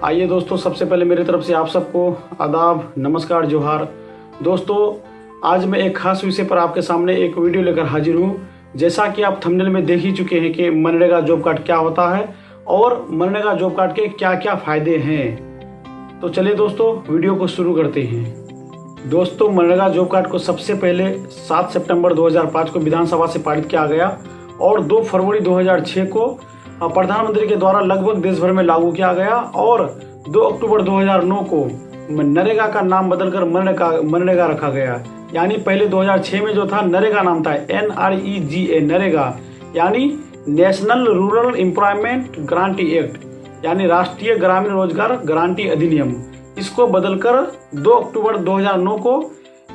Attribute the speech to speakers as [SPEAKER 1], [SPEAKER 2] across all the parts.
[SPEAKER 1] आइए दोस्तों, सबसे पहले मेरी तरफ से आप सबको आदाब, नमस्कार, जोहार। दोस्तों, आज मैं एक खास विषय पर आपके सामने एक वीडियो लेकर हाजिर हूँ। जैसा कि आप थंबनेल में देख ही चुके हैं कि मनरेगा जॉब कार्ड क्या होता है और मनरेगा जॉब कार्ड के क्या क्या फ़ायदे हैं। तो चलिए दोस्तों, वीडियो को शुरू करते हैं। दोस्तों, मनरेगा जॉब कार्ड को सबसे पहले 7 सितंबर 2005 को विधानसभा से पारित किया गया और 2 फरवरी 2006 को प्रधानमंत्री के द्वारा लगभग देश भर में लागू किया गया और 2 अक्टूबर 2009 को नरेगा का नाम बदलकर मनरेगा रखा गया। यानी पहले 2006 में जो था नरेगा नाम था, NREGA, नरेगा, यानी national rural employment guarantee act, यानी राष्ट्रीय ग्रामीण रोजगार गारंटी अधिनियम। इसको बदलकर 2 अक्टूबर 2009 को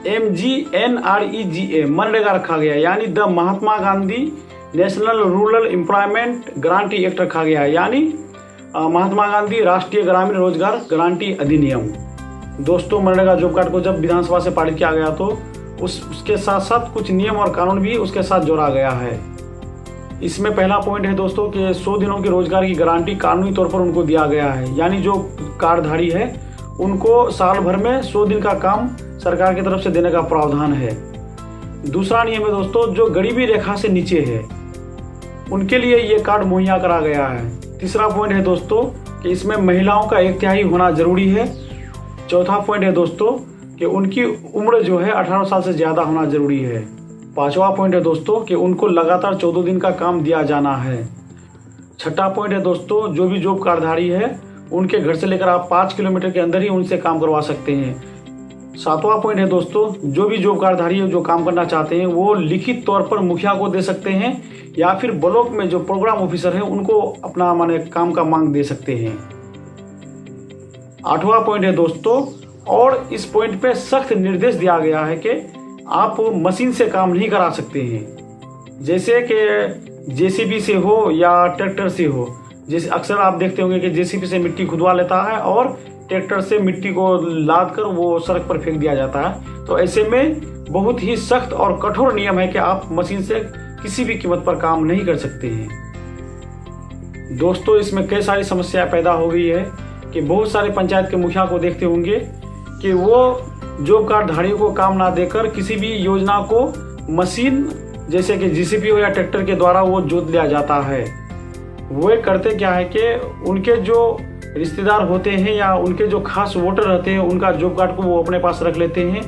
[SPEAKER 1] MGNREGA मनरेगा रखा गया, यानी the Mahatma Gandhi national rural employment guarantee act रखा गया, यानी महात्मा गांधी राष्ट्रीय ग्रामीण रोजगार गारंटी अधिनियम। दोस्तों, मनरेगा जॉब कार्ड को जब विधानसभा से पारित किया गया तो उसके साथ साथ कुछ नियम और कानून भी उसके साथ जोड़ा गया है। इसमें पहला पॉइंट है दोस्तों कि 100 दिनों के रोजगार की गारंटी कानूनी तौर पर उनको दिया गया है, यानी जो कार्डधारी है उनको साल भर में 100 दिन का काम सरकार की तरफ से देने का प्रावधान है। दूसरा नियम है दोस्तों, जो गरीबी रेखा से नीचे है उनके लिए ये कार्ड मुहैया करा गया है। तीसरा पॉइंट है दोस्तों कि इसमें महिलाओं का 1/3 होना जरूरी है। चौथा पॉइंट है दोस्तों कि उनकी उम्र जो है 18 साल से ज़्यादा होना जरूरी है। पांचवा पॉइंट है दोस्तों कि उनको लगातार 14 दिन का काम दिया जाना है। छठा पॉइंट है दोस्तों, जो भी जॉब कार्डधारी है उनके घर से लेकर आप 5 किलोमीटर के अंदर ही उनसे काम करवा सकते हैं। सातवां पॉइंट है दोस्तों, जो भी जॉब कार्डधारी है जो काम करना चाहते हैं वो लिखित तौर पर मुखिया को दे सकते हैं या फिर ब्लॉक में जो प्रोग्राम ऑफिसर है उनको अपना काम का मांग दे सकते हैं। आठवां पॉइंट है दोस्तों, और इस पॉइंट पे सख्त निर्देश दिया गया है कि आप मशीन से काम नहीं करा सकते हैं, जैसे कि जेसीबी से हो या ट्रैक्टर से हो। जैसे अक्सर आप देखते होंगे कि जेसीबी से मिट्टी खुदवा लेता है और ट्रैक्टर से मिट्टी को लाद कर वो सड़क पर फेंक दिया जाता है। तो ऐसे में बहुत ही सख्त और कठोर नियम है कि आप मशीन से किसी भी कीमत पर काम नहीं कर सकते हैं। दोस्तों, इसमें कई सारी समस्याएं पैदा हो गई है कि बहुत सारे पंचायत के मुखिया को देखते होंगे कि वो जॉब कार्डधारियों को काम ना देकर किसी भी योजना को मशीन जैसे कि जेसीबी हो या ट्रैक्टर के द्वारा वो जोत लिया जाता है। वो करते क्या है कि उनके जो रिश्तेदार होते हैं या उनके जो खास वोटर रहते हैं उनका जॉब कार्ड को वो अपने पास रख लेते हैं,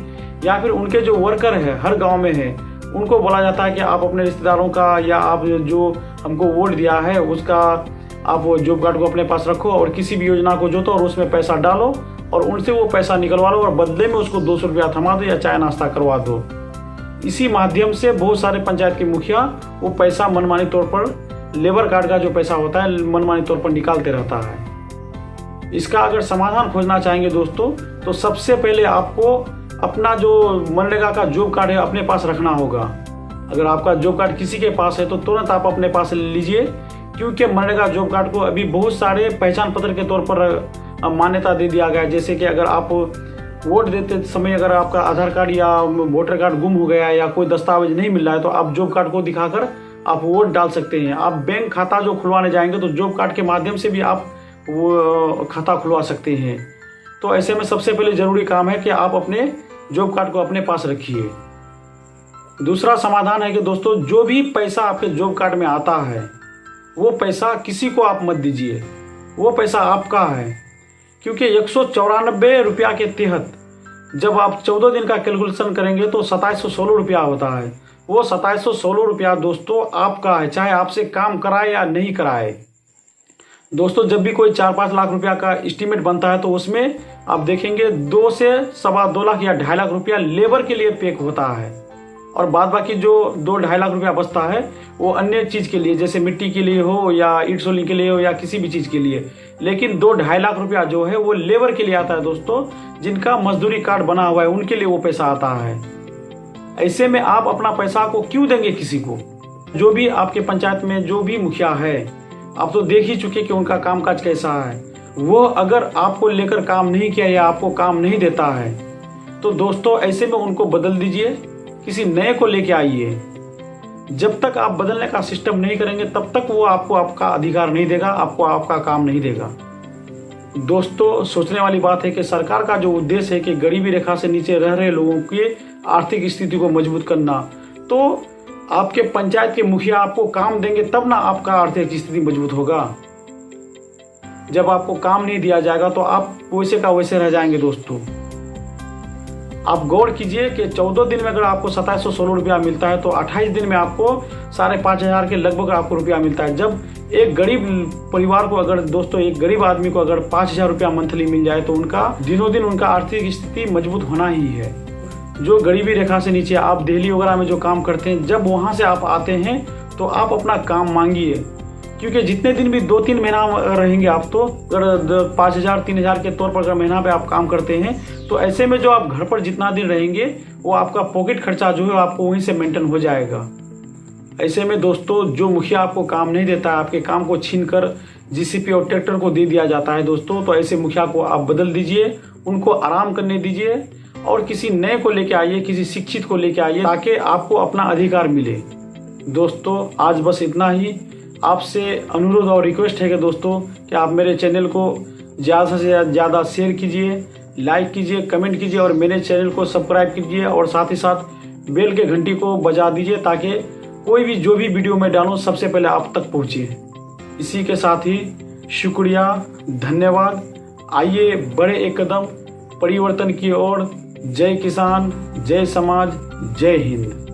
[SPEAKER 1] या फिर उनके जो वर्कर है हर गांव में है उनको बोला जाता है कि आप अपने रिश्तेदारों का या आप जो हमको वोट दिया है उसका आप वो जॉब कार्ड को अपने पास रखो और किसी भी योजना को जोतो और उसमें पैसा डालो और उनसे वो पैसा निकलवा लो और बदले में उसको 200 रुपया थमा दो या चाय नाश्ता करवा दो। इसी माध्यम से बहुत सारे पंचायत के मुखिया वो पैसा मनमानी तौर पर लेबर कार्ड का जो पैसा होता है मनमानी तौर पर निकालते रहता है। इसका अगर समाधान खोजना चाहेंगे दोस्तों तो सबसे पहले आपको अपना जो मनरेगा का जॉब कार्ड है अपने पास रखना होगा। अगर आपका जॉब कार्ड किसी के पास है तो तुरंत आप अपने पास लीजिए, क्योंकि मनरेगा जॉब कार्ड को अभी बहुत सारे पहचान पत्र के तौर पर मान्यता दे दिया गया है। जैसे कि अगर आप वोट देते समय अगर आपका आधार कार्ड या वोटर कार्ड गुम हो गया है या कोई दस्तावेज नहीं मिल रहा है तो आप जॉब कार्ड को दिखाकर आप वोट डाल सकते हैं। आप बैंक खाता जो खुलवाने जाएंगे तो जॉब कार्ड के माध्यम से भी आप वो खाता खुलवा सकते हैं। तो ऐसे में सबसे पहले ज़रूरी काम है कि आप अपने जॉब कार्ड को अपने पास रखिए। दूसरा समाधान है कि दोस्तों, जो भी पैसा आपके जॉब कार्ड में आता है वो पैसा किसी को आप मत दीजिए, वो पैसा आपका है। क्योंकि 194 रुपया के तहत जब आप 14 दिन का कैलकुलेशन करेंगे तो 2716 रुपया होता है। वो 2716 रुपया दोस्तों आपका है, चाहे आपसे काम कराए या नहीं कराए। दोस्तों, जब भी कोई 4-5 लाख रुपया का एस्टीमेट बनता है तो उसमें आप देखेंगे 2 से 2.25 लाख या 2.5 लाख रुपया लेबर के लिए पे होता है और बाद बाकी जो 2-2.5 लाख रुपया बचता है वो अन्य चीज़ के लिए, जैसे मिट्टी के लिए हो या ईट सोलिंग के लिए हो या किसी भी चीज़ के लिए। लेकिन 2-2.5 लाख रुपया जो है वो लेबर के लिए आता है दोस्तों, जिनका मजदूरी कार्ड बना हुआ है उनके लिए वो पैसा आता है। ऐसे में आप अपना पैसा को क्यों देंगे किसी को? जो भी आपके पंचायत में जो भी मुखिया है आप तो देख ही चुके कि उनका कामकाज कैसा है। वो अगर आपको लेकर काम नहीं किया या आपको काम नहीं देता है तो दोस्तों ऐसे में उनको बदल दीजिए, किसी नए को लेके आइए। जब तक आप बदलने का सिस्टम नहीं करेंगे तब तक वो आपको आपका अधिकार नहीं देगा, आपको आपका काम नहीं देगा। दोस्तों सोचने वाली बात है कि सरकार का जो उद्देश्य है कि गरीबी रेखा से नीचे रह रहे लोगों की आर्थिक स्थिति को मजबूत करना, तो आपके पंचायत के मुखिया आपको काम देंगे तब ना आपका आर्थिक स्थिति मजबूत होगा। जब आपको काम नहीं दिया जाएगा तो आप वैसे का वैसे रह जाएंगे। दोस्तों आप गौर कीजिए कि 14 दिन में अगर आपको 2716 रुपया मिलता है तो 28 दिन में आपको 5,500 के लगभग आपको रुपया मिलता है। जब एक गरीब परिवार को अगर दोस्तों एक गरीब आदमी को अगर 5,000 रुपया मंथली मिल जाए तो उनका दिनों दिन उनका आर्थिक स्थिति मजबूत होना ही है। जो गरीबी रेखा से नीचे आप दिल्ली वगैरह में जो काम करते हैं, जब वहाँ से आप आते हैं तो आप अपना काम मांगिए, क्योंकि जितने दिन भी 2-3 महीना रहेंगे आप, तो अगर 5,000 3,000 के तौर पर अगर महीना पे आप काम करते हैं तो ऐसे में जो आप घर पर जितना दिन रहेंगे वो आपका पॉकेट खर्चा जो है आपको वहीं से मेंटेन हो जाएगा। ऐसे में दोस्तों जो मुखिया आपको काम नहीं देता है, आपके काम को छीन कर जीसीपी और ट्रैक्टर को दे दिया जाता है दोस्तों, तो ऐसे मुखिया को आप बदल दीजिए, उनको आराम करने दीजिए और किसी नए को लेके आइए, किसी शिक्षित को लेके आइए ताकि आपको अपना अधिकार मिले। दोस्तों आज बस इतना ही। आपसे अनुरोध और रिक्वेस्ट है कि दोस्तों कि आप मेरे चैनल को ज़्यादा से ज़्यादा शेयर कीजिए, लाइक कीजिए, कमेंट कीजिए और मेरे चैनल को सब्सक्राइब कीजिए और साथ ही साथ बेल के घंटी को बजा दीजिए ताकि कोई भी जो भी वीडियो मैं डालूं सबसे पहले आप तक पहुंचे। इसी के साथ ही शुक्रिया, धन्यवाद। आइए बढ़े एक कदम परिवर्तन की ओर। जय किसान, जय समाज, जय हिंद।